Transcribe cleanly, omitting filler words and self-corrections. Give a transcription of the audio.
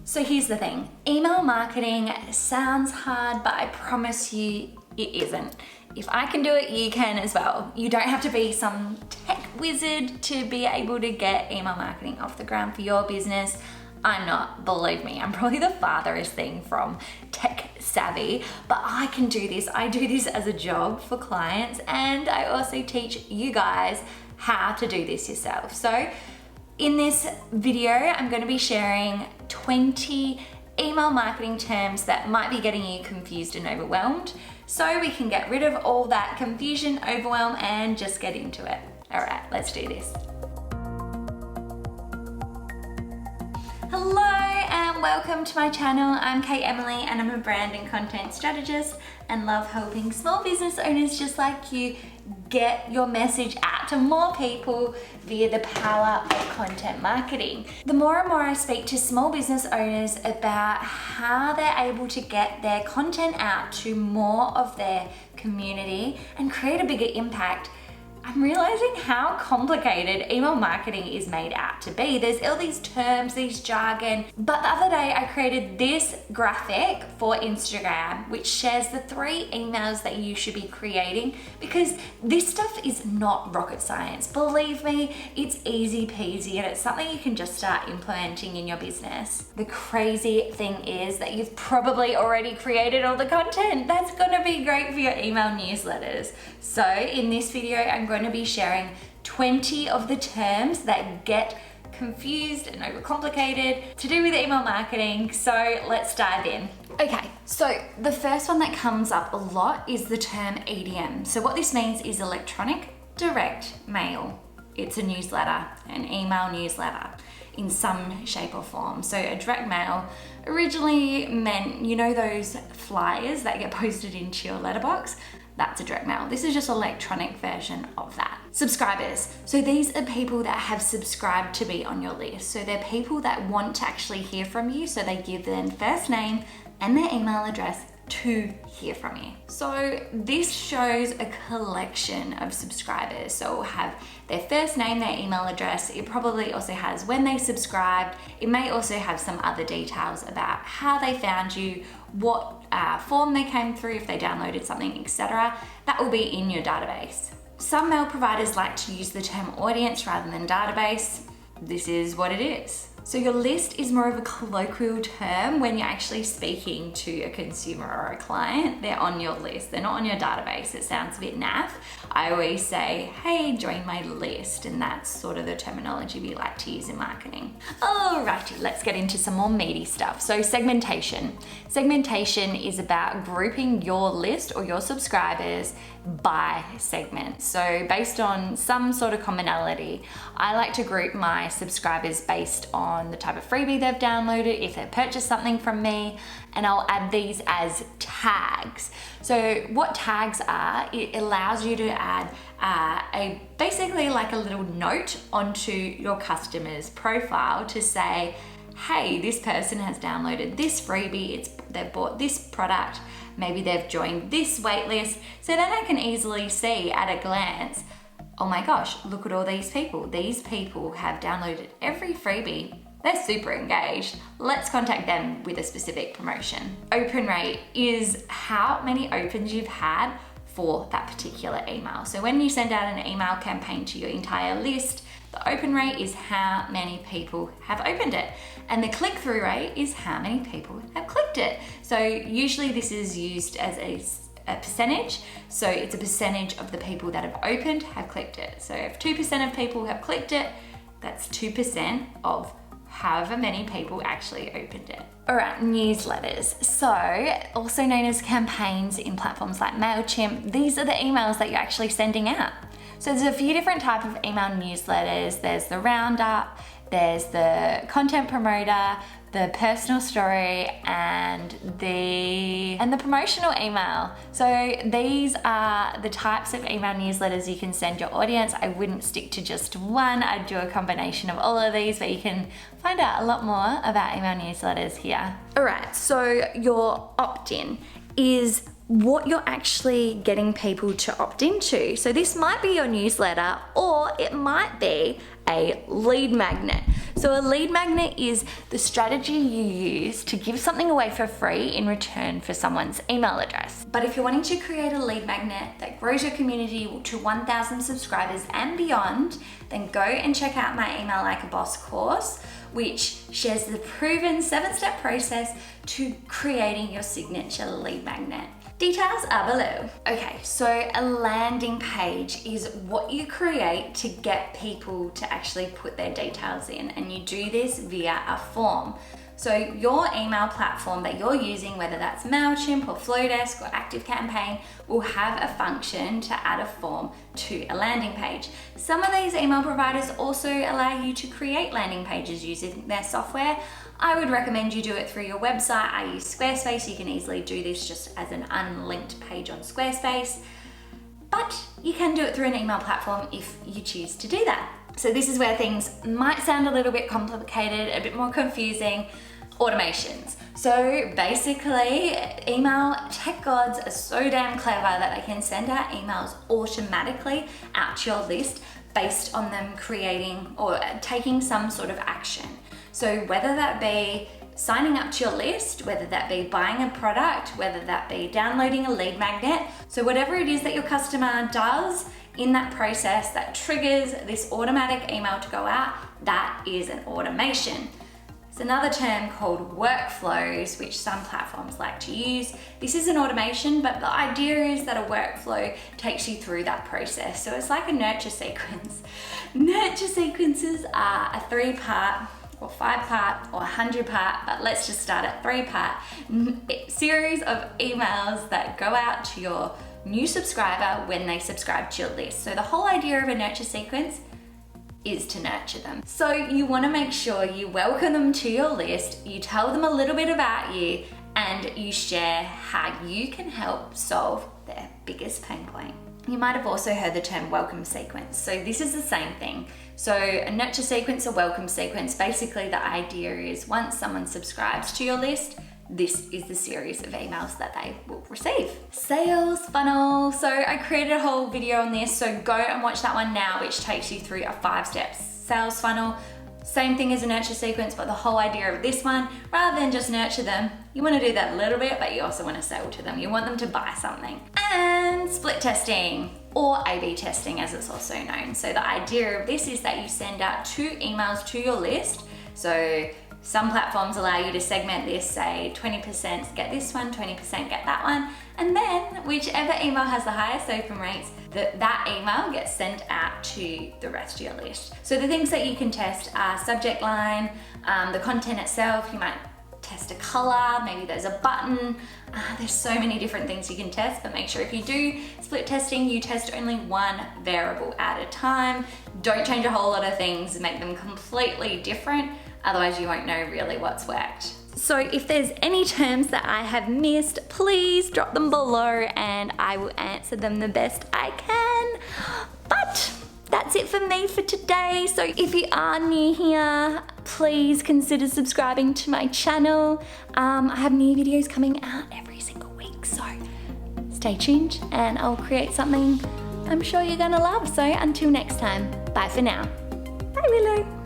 So here's the thing, email marketing sounds hard, but I promise you it isn't. If I can do it, you can as well. You don't have to be some tech wizard to be able to get email marketing off the ground for your business. I'm not, believe me, I'm probably the farthest thing from tech savvy, but I can do this. I do this as a job for clients, and I also teach you guys how to do this yourself. So in this video, I'm going to be sharing 20 email marketing terms that might be getting you confused and overwhelmed, so we can get rid of all that confusion, overwhelm, and just get into it. All right, let's do this. Hello and welcome to my channel. I'm Kate Emiley and I'm a brand and content strategist and love helping small business owners just like you get your message out to more people via the power of content marketing. The more and more I speak to small business owners about how they're able to get their content out to more of their community and create a bigger impact, I'm realizing how complicated email marketing is made out to be. There's all these terms, these jargon, but the other day I created this graphic for Instagram, which shares the 3 emails that you should be creating, because this stuff is not rocket science. Believe me, it's easy peasy and it's something you can just start implementing in your business. The crazy thing is that you've probably already created all the content. That's gonna be great for your email newsletters. So in this video, I'm going to be sharing 20 of the terms that get confused and overcomplicated to do with email marketing. So let's dive in. Okay, so the first one that comes up a lot is the term EDM. So what this means is electronic direct mail. It's a newsletter, an email newsletter in some shape or form. So a direct mail originally meant, you know, those flyers that get posted into your letterbox? That's a direct mail. This is just an electronic version of that. Subscribers. So these are people that have subscribed to be on your list. So they're people that want to actually hear from you. So they give their first name and their email address to hear from you. So this shows a collection of subscribers. So it'll have their first name, their email address. It probably also has when they subscribed. It may also have some other details about how they found you, what form they came through, if they downloaded something, etc. That will be in your database. Some mail providers like to use the term audience rather than database. This is what it is. So your list is more of a colloquial term when you're actually speaking to a consumer or a client. They're on your list, they're not on your database. It sounds a bit naff. I always say, hey, join my list, and that's sort of the terminology we like to use in marketing. Alrighty, let's get into some more meaty stuff. So segmentation. Segmentation is about grouping your list or your subscribers by segment. So based on some sort of commonality, I like to group my subscribers based on the type of freebie they've downloaded, if they've purchased something from me, and I'll add these as tags. So what tags are, it allows you to add basically like a little note onto your customer's profile to say, hey, this person has downloaded this freebie, they've bought this product, maybe they've joined this waitlist. So then I can easily see at a glance, oh my gosh, look at all these people. These people have downloaded every freebie. They're super engaged. Let's contact them with a specific promotion. Open rate is how many opens you've had for that particular email. So when you send out an email campaign to your entire list, the open rate is how many people have opened it. And the click-through rate is how many people have clicked it. So usually this is used as a percentage. So it's a percentage of the people that have opened have clicked it. So if 2% of people have clicked it, that's 2% of however many people actually opened it. All right, newsletters. So also known as campaigns in platforms like MailChimp, these are the emails that you're actually sending out. So there's a few different types of email newsletters. There's the roundup, there's the content promoter, the personal story, and the promotional email. So these are the types of email newsletters you can send your audience. I wouldn't stick to just one. I'd do a combination of all of these, but you can find out a lot more about email newsletters here. All right, so your opt-in is what you're actually getting people to opt into. So this might be your newsletter, or it might be a lead magnet. So a lead magnet is the strategy you use to give something away for free in return for someone's email address. But if you're wanting to create a lead magnet that grows your community to 1,000 subscribers and beyond, then go and check out my Email Like a Boss course, which shares the proven 7-step process to creating your signature lead magnet. Details are below. Okay, so a landing page is what you create to get people to actually put their details in, and you do this via a form. So your email platform that you're using, whether that's MailChimp or Flowdesk or ActiveCampaign, will have a function to add a form to a landing page. Some of these email providers also allow you to create landing pages using their software. I would recommend you do it through your website. I use Squarespace. You can easily do this just as an unlinked page on Squarespace, but you can do it through an email platform if you choose to do that. So this is where things might sound a little bit complicated, a bit more confusing. Automations. So basically, email tech gods are so damn clever that they can send out emails automatically out to your list based on them creating or taking some sort of action. So whether that be signing up to your list, whether that be buying a product, whether that be downloading a lead magnet, so whatever it is that your customer does in that process that triggers this automatic email to go out, that is an automation. It's another term called workflows, which some platforms like to use. This is an automation, but the idea is that a workflow takes you through that process. So it's like a nurture sequence. Nurture sequences are a 3-part or 5-part or 100-part, but let's just start at 3-part series of emails that go out to your new subscriber when they subscribe to your list. So the whole idea of a nurture sequence is to nurture them. So you want to make sure you welcome them to your list, you tell them a little bit about you, and you share how you can help solve their biggest pain point. You might have also heard the term welcome sequence. So this is the same thing. So a nurture sequence, a welcome sequence, basically the idea is once someone subscribes to your list, this is the series of emails that they will receive. Sales funnel. So I created a whole video on this, so go and watch that one now, which takes you through a 5-step sales funnel. Same thing as a nurture sequence, but the whole idea of this one, rather than just nurture them, you want to do that a little bit, but you also want to sell to them. You want them to buy something. And split testing, or A/B testing as it's also known. So the idea of this is that you send out 2 emails to your list. So some platforms allow you to segment this, say 20% get this one, 20% get that one, and then whichever email has the highest open rates, that email gets sent out to the rest of your list. So the things that you can test are subject line, the content itself. You might test a color, maybe there's a button. There's so many different things you can test, but make sure if you do split testing, you test only one variable at a time. Don't change a whole lot of things, make them completely different. Otherwise you won't know really what's worked. So if there's any terms that I have missed, please drop them below and I will answer them the best I can. But that's it for me for today. So if you are new here, please consider subscribing to my channel. I have new videos coming out every single week, so stay tuned and I'll create something I'm sure you're gonna love. So until next time, bye for now. Bye Willow.